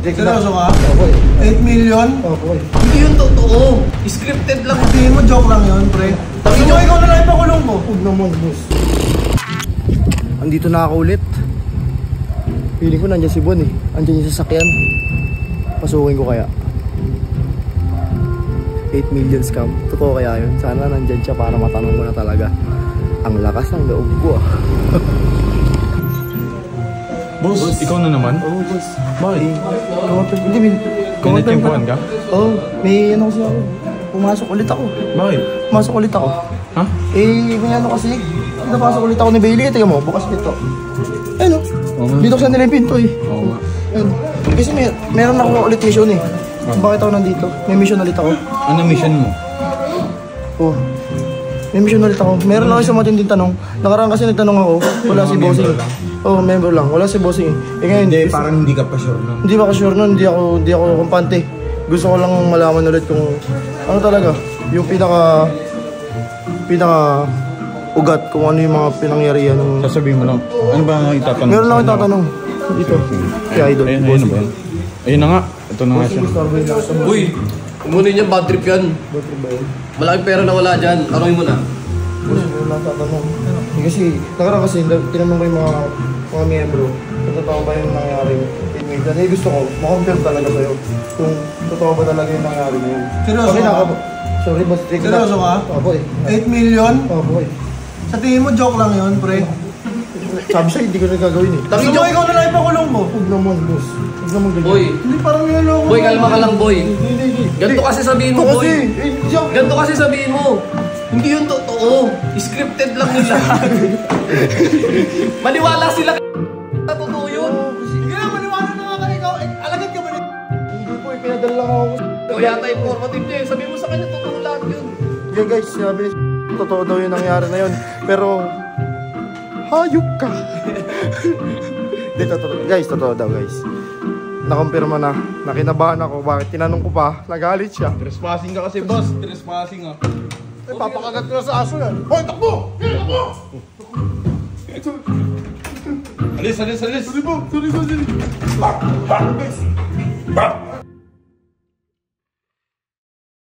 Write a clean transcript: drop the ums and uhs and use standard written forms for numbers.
Seryoso ka? Opo eh. 8 million? Opo eh. Hindi yun totoo. Scripted lang. Hindi mo, joke lang yun, pre. Sabi mo, ikaw na lang ipakulong mo. Huwag naman, boss. Andito na ako ulit. Feeling ko nandiyan si Bon eh. Andyan yung sasakyan. Pasukin ko kaya. 8 million scam. Totoo kaya yun? Sana nandyan siya para matanong ko na talaga. Ang lakas ng loob ko ah. Boss, ikaw na naman? Oo, boss. Bakit? Hindi, may... Pinatimpuhan ka? Oo, may ano kasi ako. Pumasok ulit ako. Bakit? Pumasok ulit ako. Ha? Eh, may ano kasi. Napasok ulit ako ni Bailey. Tingnan mo, bukas dito. Ano? Dito sa nila yung pinto eh. Oo nga. Ayun. Kasi meron ako ulit mission eh. Bakit ako nandito? May mission ulit ako. Ano mission mo? Oh. May mission ulit ako. Meron ako isang matinding tanong. Nakaraan kasi nagtanong ako. Wala si Bossing. Oh, member lang. Wala si Bossing. Eh ngayon, Hindi, parang hindi ka pa sure nun. hindi ba ka sure nun? Hindi ako kumpante. Gusto ko lang malaman ulit kung ano talaga. Yung pinaka ugat kung ano yung mga pinangyarihan ng... Sasabihin mo lang. Ano ba ang itatanong? Meron lang itatanong. Dito. Kaya idol. Ayun, ayun na ba yan? Ayun na nga. Ito na nga siya. Uy, umunin niya, bad trip yan. Malaking pera na wala dyan. Tanongin mo na. Meron lang tatanong. Kasi, nakaraan kasi, tinanong ko yung mga miyembro. Kung totoo ba yung nangyari in media. Eh, gusto ko, makonfirm talaga sa'yo. Kung totoo ba talaga yung nangyari na yun. Seryoso ka? Sorry, boss. Seryoso ka? Opo eh. 8 million? Opo eh. Sa tingin mo, joke lang yun, pre. Sabi sa'yo, hindi ko na gagawin eh. Sabi mo, ikaw na lang ipakulong mo. Huwag naman, boss. Huwag naman ganyan. Boy, Hindi parang niloloko. boy, kalma ka lang, boy. Hindi. Ganito kasi sabihin mo, Ito boy. kasi, Ganito kasi sabihin mo. Hindi yun totoo. Scripted lang nila. Maniwala sila na totoo yun. Hindi na, maniwala na nga ka ikaw. Alagad ka ba na? Hindi po, pinadala lang ako. Ikaw yata informative niya eh. Sabihin mo sa kanya, totoo lahat yun. Yan guys, sabi ni totoo daw yung nangyari na yun. Pero, hayop ka. Hindi, totoo. Guys, totoo daw guys. Nakumpirma na. Nakinabahan ako. Bakit? Tinanong ko pa. Nagalit siya. Trespassing ka kasi, boss. Trespassing ah. Eh, papakagat ko na sa aso yan. Hoy, takbo! Takbo! Alis, alis, alis. Sorry po. Sorry.